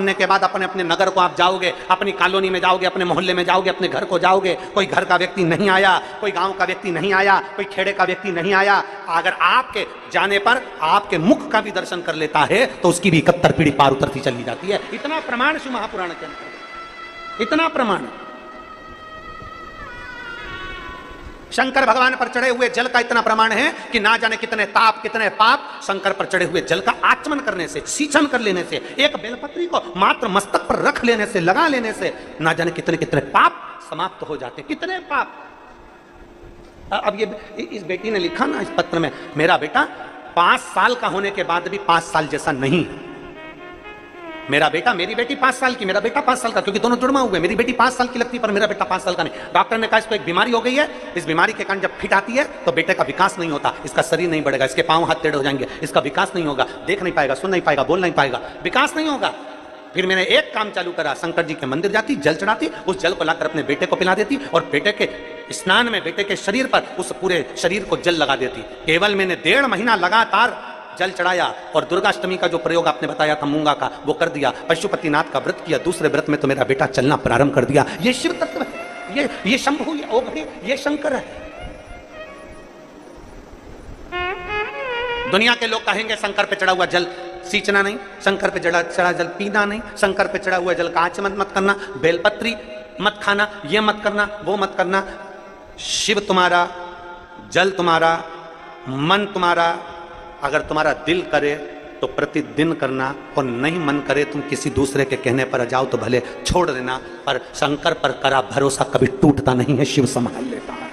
करने के बाद अपने अपने नगर को आप जाओगे, अपनी कॉलोनी में जाओगे, अपने मोहल्ले में जाओगे, अपने घर को जाओगे, कोई घर का व्यक्ति नहीं आया, कोई गांव का व्यक्ति नहीं आया, कोई खेड़े का व्यक्ति नहीं आया, अगर आपके जाने पर आपके मुख का भी दर्शन कर लेता है तो उसकी भी 71 पीढ़ी पार उतरती चली जाती है। इतना प्रमाण शिव महापुराण के अंदर, इतना प्रमाण। शंकर भगवान पर चढ़े हुए जल का इतना प्रमाण है कि ना जाने कितने ताप कितने पाप शंकर पर चढ़े हुए जल का आचमन करने से, सींचन कर लेने से, एक बेलपत्री को मात्र मस्तक पर रख लेने से, लगा लेने से ना जाने कितने कितने पाप समाप्त हो जाते, कितने पाप। अब ये इस बेटी ने लिखा ना इस पत्र में, मेरा बेटा 5 साल का होने के बाद भी 5 साल जैसा नहीं है। मेरा बेटा, मेरी बेटी 5 साल की, मेरा बेटा 5 साल का, क्योंकि दोनों जुड़वा हुए। मेरी बेटी 5 साल की लगती पर मेरा बेटा 5 साल का नहीं। डॉक्टर ने कहा इसको एक बीमारी हो गई है, इस बीमारी के कारण जब फिट आती है तो बेटे का विकास नहीं होता, इसका शरीर नहीं बढ़ेगा, इसके पांव हाथ टेढ़े हो जाएंगे, इसका विकास नहीं होगा, देख नहीं पाएगा, सुन नहीं पाएगा, बोल नहीं पाएगा, विकास नहीं होगा। फिर मैंने एक काम चालू करा, शंकर जी के मंदिर जाती, जल चढ़ाती, उस जल को लाकर अपने बेटे को पिला देती और बेटे के स्नान में बेटे के शरीर पर उस पूरे शरीर को जल लगा देती। केवल मैंने 1.5 महीना लगातार जल चढ़ाया और दुर्गाष्टमी का जो प्रयोग आपने बताया था मूंगा का, वो कर दिया। पशुपतिनाथ का व्रत किया, दूसरे व्रत में तो मेरा बेटा चलना प्रारंभ कर दिया। ये शिव तत्व है, ये शंभु, ये ओघड़ी, ये शंकर है। दुनिया के लोग कहेंगे शंकर पे चढ़ा हुआ जल सींचना नहीं, शंकर पे चढ़ा जल पीना नहीं, शंकर पे चढ़ा हुआ जल का आचमन मत करना, बेलपत्री मत खाना, ये मत करना, वो मत करना। शिव तुम्हारा, जल तुम्हारा, मन तुम्हारा, अगर तुम्हारा दिल करे तो प्रतिदिन करना और नहीं मन करे तुम किसी दूसरे के कहने पर जाओ तो भले छोड़ देना, पर शंकर पर करा भरोसा कभी टूटता नहीं है, शिव संभाल लेता है।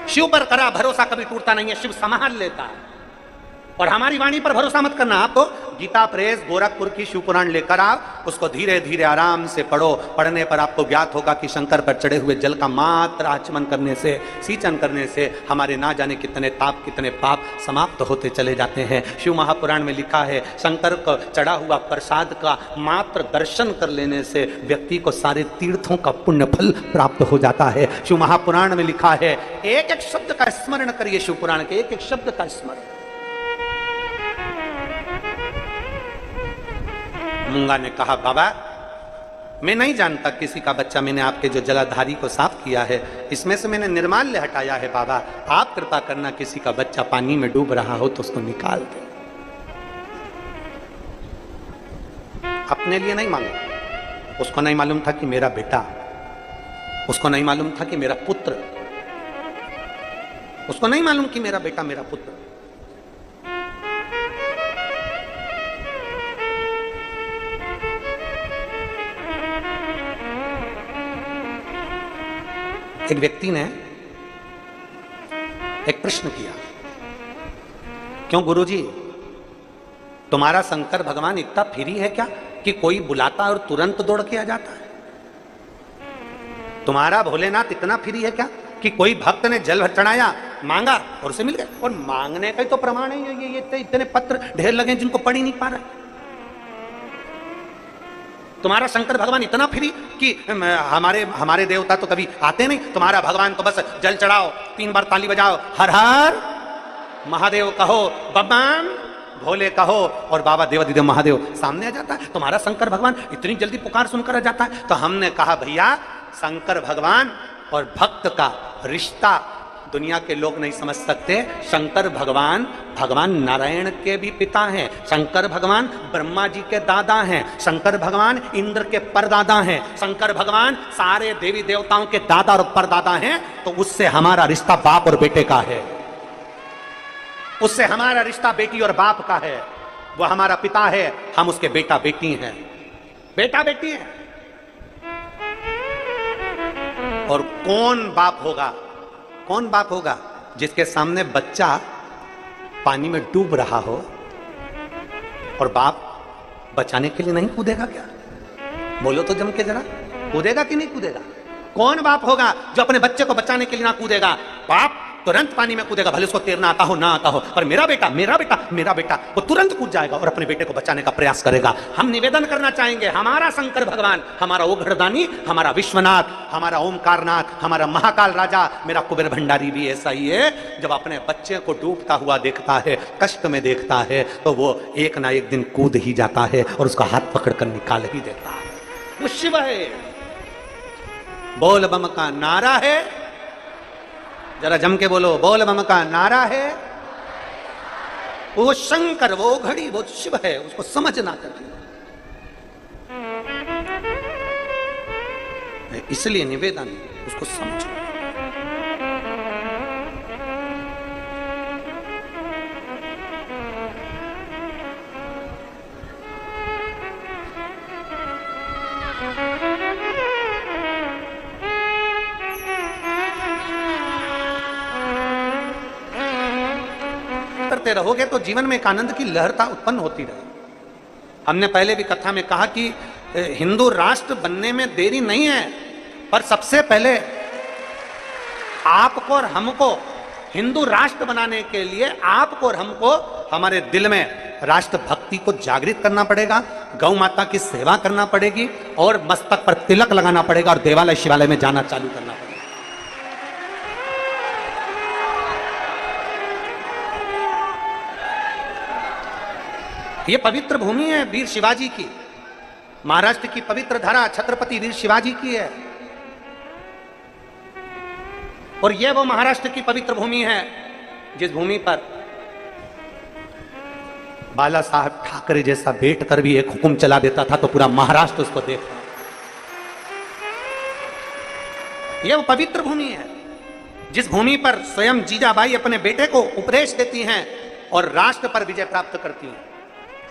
शिव पर करा भरोसा कभी टूटता नहीं है, शिव संभाल लेता है। और हमारी वाणी पर भरोसा मत करना। आप तो गीता प्रेस गोरखपुर की शिव पुराण लेकर आओ, उसको धीरे धीरे आराम से पढ़ो। पढ़ने पर आपको ज्ञात होगा कि शंकर पर चढ़े हुए जल का मात्र आचमन करने से, सींचन करने से हमारे ना जाने कितने ताप कितने पाप समाप्त होते चले जाते हैं। शिव महापुराण में लिखा है शंकर को चढ़ा हुआ प्रसाद का मात्र दर्शन कर लेने से व्यक्ति को सारे तीर्थों का पुण्य फल प्राप्त हो जाता है। शिव महापुराण में लिखा है, एक एक शब्द का स्मरण करिए, शिव पुराण के एक एक शब्द का स्मरण। मूंगा ने कहा, बाबा मैं नहीं जानता किसी का बच्चा, मैंने आपके जो जलाधारी को साफ किया है इसमें से मैंने निर्माल्य हटाया है। बाबा आप कृपा करना, किसी का बच्चा पानी में डूब रहा हो तो उसको निकाल दे। अपने लिए नहीं मांगा, उसको नहीं मालूम था कि मेरा बेटा, उसको नहीं मालूम था कि मेरा पुत्र, उसको नहीं मालूम कि मेरा बेटा मेरा पुत्र। एक व्यक्ति ने एक प्रश्न किया, क्यों गुरुजी तुम्हारा शंकर भगवान इतना फ्री है क्या कि कोई बुलाता और तुरंत दौड़ के आ जाता है? तुम्हारा भोलेनाथ इतना फ्री है क्या कि कोई भक्त ने जल चढ़ाया, मांगा और उसे मिल गया? और मांगने का ही तो प्रमाण है ये इतने पत्र ढेर लगे जिनको पढ़ ही नहीं पा रहे। तुम्हारा शंकर भगवान इतना फ्री कि हमारे देवता तो कभी आते नहीं, तुम्हारा भगवान तो बस जल चढ़ाओ, 3 बार ताली बजाओ, हर हर महादेव कहो, बब्बाम भोले कहो और बाबा देवादिदेव महादेव सामने आ जाता है। तुम्हारा शंकर भगवान इतनी जल्दी पुकार सुनकर आ जाता है। तो हमने कहा भैया शंकर भगवान और भक्त का रिश्ता दुनिया के लोग नहीं समझ सकते। शंकर भगवान भगवान नारायण के भी पिता हैं, शंकर भगवान ब्रह्मा जी के दादा हैं, शंकर भगवान इंद्र के परदादा हैं, शंकर भगवान सारे देवी देवताओं के दादा और परदादा हैं। तो उससे हमारा रिश्ता बाप और बेटे का है, उससे हमारा रिश्ता बेटी और बाप का है। वो हमारा पिता है, हम उसके बेटा बेटी हैं, बेटा बेटी हैं। और कौन बाप होगा, कौन बाप होगा जिसके सामने बच्चा पानी में डूब रहा हो और बाप बचाने के लिए नहीं कूदेगा क्या? बोलो तो जम के जरा, कूदेगा कि नहीं कूदेगा? कौन बाप होगा जो अपने बच्चे को बचाने के लिए ना कूदेगा? बाप तुरंत पानी में कूदेगा, भले उसको तैरना आता हो ना आता हो, पर मेरा बेटा मेरा बेटा मेरा बेटा, वो तुरंत कूद जाएगा और अपने बेटे को बचाने का प्रयास करेगा। हम निवेदन करना चाहेंगे, हमारा शंकर भगवान, हमारा ओघड़दानी, हमारा विश्वनाथ, हमारा ओमकारनाथ, हमारा महाकाल राजा, मेरा कुबेर भंडारी भी ऐसा ही है। जब अपने बच्चे को डूबता हुआ देखता है, कष्ट में देखता है, तो वो एक ना एक दिन कूद ही जाता है और उसका हाथ पकड़कर निकाल ही देता है। वो शिव है, बोल बम का नारा है, जरा जम के बोलो, बोल बम का नारा है। वो शंकर, वो घड़ी, वो शिव है, उसको समझना चाहिए। इसलिए निवेदन, उसको समझो। करते रहोगे तो जीवन में एक आनंद की लहरता उत्पन्न होती रहेगी। हमने पहले भी कथा में कहा कि हिंदू राष्ट्र बनने में देरी नहीं है, पर सबसे पहले आपको और हमको हिंदू राष्ट्र बनाने के लिए आपको और हमको हमारे दिल में राष्ट्र भक्ति को जागृत करना पड़ेगा, गौ माता की सेवा करना पड़ेगी और मस्तक पर तिलक लगाना पड़ेगा और देवालय शिवालय में जाना चालू करना पड़ेगा। ये पवित्र भूमि है वीर शिवाजी की, महाराष्ट्र की पवित्र धरा छत्रपति वीर शिवाजी की है। और यह वो महाराष्ट्र की पवित्र भूमि है जिस भूमि पर बाला साहब ठाकरे जैसा बैठकर भी एक हुक्म चला देता था तो पूरा महाराष्ट्र उसको देखता। यह वो पवित्र भूमि है जिस भूमि पर स्वयं जीजाबाई अपने बेटे को उपदेश देती हैं और राष्ट्र पर विजय प्राप्त करती हैं।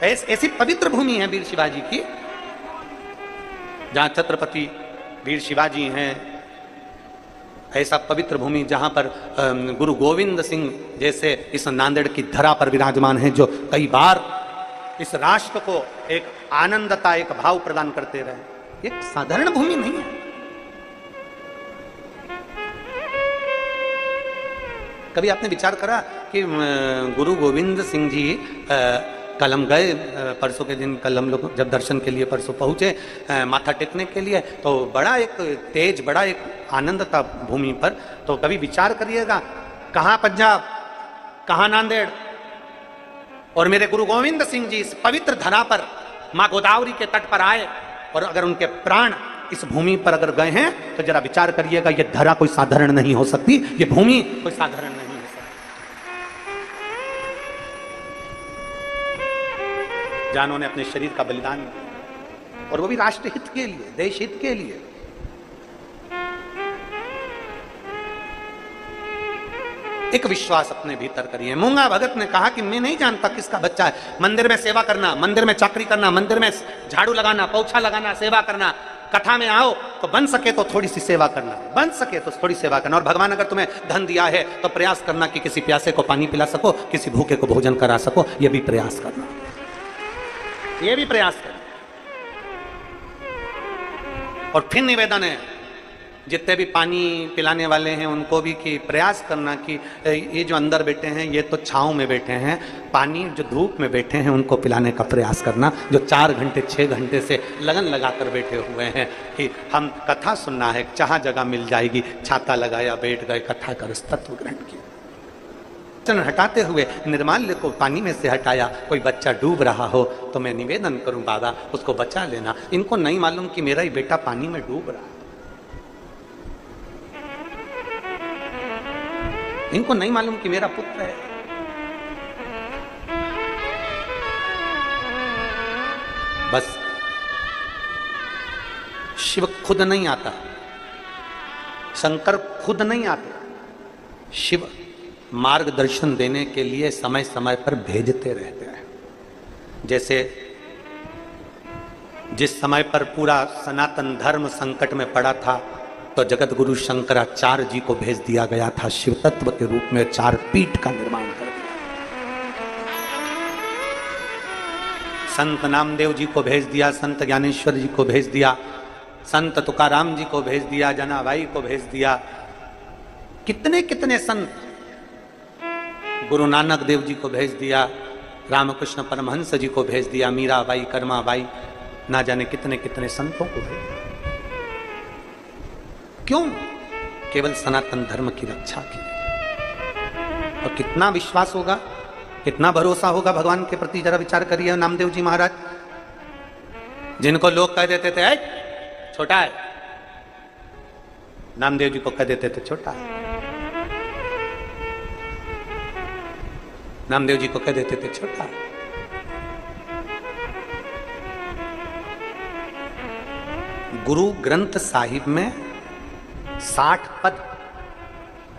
ऐसी पवित्र भूमि है वीर शिवाजी की, जहां छत्रपति वीर शिवाजी हैं। ऐसा पवित्र भूमि जहां पर गुरु गोविंद सिंह जैसे इस नांदेड़ की धरा पर विराजमान हैं, जो कई बार इस राष्ट्र को एक आनंदता, एक भाव प्रदान करते रहे। एक साधारण भूमि नहीं है। कभी आपने विचार करा कि गुरु गोविंद सिंह जी कल हम गए, परसों के दिन कल हम लोग जब दर्शन के लिए परसों पहुंचे माथा टेकने के लिए, तो बड़ा एक तेज, बड़ा एक आनंद था भूमि पर। तो कभी विचार करिएगा, कहाँ पंजाब, कहाँ नांदेड़, और मेरे गुरु गोविंद सिंह जी इस पवित्र धरा पर माँ गोदावरी के तट पर आए, और अगर उनके प्राण इस भूमि पर अगर गए हैं तो जरा विचार करिएगा, ये धरा कोई साधारण नहीं हो सकती, ये भूमि कोई साधारण नहीं। जानों ने अपने शरीर का बलिदान दिया, और वो भी राष्ट्र हित के लिए, देश हित के लिए। एक विश्वास अपने भीतर करिए। मूंगा भगत ने कहा कि मैं नहीं जानता किसका बच्चा है, मंदिर में सेवा करना, मंदिर में चाकरी करना, मंदिर में झाड़ू लगाना, पोछा लगाना, सेवा करना, कथा में आओ तो बन सके तो थोड़ी सी सेवा करना, बन सके तो थोड़ी सेवा करना। और भगवान अगर तुम्हें धन दिया है तो प्रयास करना कि किसी प्यासे को पानी पिला सको, किसी भूखे को भोजन करा सको, यह भी प्रयास करना, ये भी प्रयास करें। और फिर निवेदन है जितने भी पानी पिलाने वाले हैं उनको भी कि प्रयास करना कि ये जो अंदर बैठे हैं ये तो छांव में बैठे हैं, पानी जो धूप में बैठे हैं उनको पिलाने का प्रयास करना, जो 4 घंटे 6 घंटे से लगन लगाकर बैठे हुए हैं कि हम कथा सुनना है, जहां जगह मिल जाएगी, छाता लगाया, बैठ गए, कथा कर तत्व ग्रहण किया। हटाते हुए निर्माल्य को पानी में से हटाया। कोई बच्चा डूब रहा हो तो मैं निवेदन करूं बाबा उसको बचा लेना। इनको नहीं मालूम कि मेरा ही बेटा पानी में डूब रहा है, इनको नहीं मालूम कि मेरा पुत्र है। बस शिव खुद नहीं आता, शंकर खुद नहीं आते, शिव मार्गदर्शन देने के लिए समय समय पर भेजते रहते हैं। जैसे जिस समय पर पूरा सनातन धर्म संकट में पड़ा था तो जगत गुरु शंकराचार्य जी को भेज दिया गया था शिव तत्व के रूप में, 4 पीठ का निर्माण कर दिया। संत नामदेव जी को भेज दिया, संत ज्ञानेश्वर जी को भेज दिया, संत तुकाराम जी को भेज दिया, जनाबाई को भेज दिया। कितने कितने संत गुरु नानक देव जी को भेज दिया, रामकृष्ण परमहंस जी को भेज दिया, मीराबाई, कर्माबाई, ना जाने कितने कितने संतों को भेज दिया। क्यों? केवल सनातन धर्म की रक्षा के लिए। और कितना विश्वास होगा, कितना भरोसा होगा भगवान के प्रति, जरा विचार करिए। नामदेव जी महाराज, जिनको लोग कह देते थे छोटा है, नामदेव जी को कह देते थे छोटा है। नामदेव जी को कह देते थे छोटा है। गुरु ग्रंथ साहिब में 60 पद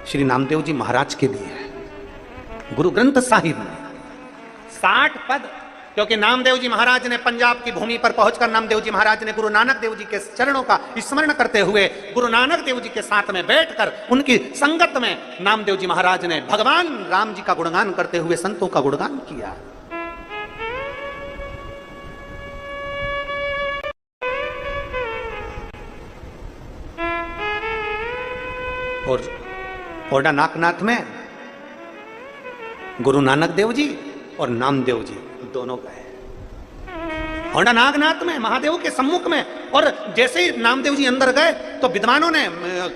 श्री नामदेव जी महाराज के लिए है। गुरु ग्रंथ साहिब में 60 पद, क्योंकि नामदेव जी महाराज ने पंजाब की भूमि पर पहुंचकर नामदेव जी महाराज ने गुरु नानक देव जी के चरणों का स्मरण करते हुए गुरु नानक देव जी के साथ में बैठकर उनकी संगत में नामदेव जी महाराज ने भगवान राम जी का गुणगान करते हुए संतों का गुणगान किया। और ओडा नाकनाथ में गुरु नानक देव जी और नामदेव जी दोनों गए। होंडा नागनाथ में महादेव के सम्मुख में, और जैसे ही नामदेव जी अंदर गए तो विद्वानों ने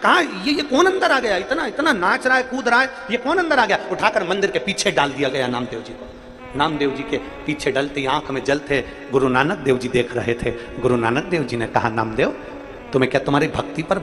कहा ये कौन अंदर आ गया, इतना इतना नाच रहा है, कूद रहा है, ये कौन अंदर आ गया? उठाकर मंदिर के पीछे डाल दिया गया नामदेव जी को। नामदेव जी के पीछे डलते आंख में जल थे। गुरु नानक देव जी देख रहे थे। गुरु नानक देव जी ने कहा, नामदेव तुम्हें क्या तुम्हारी भक्ति पर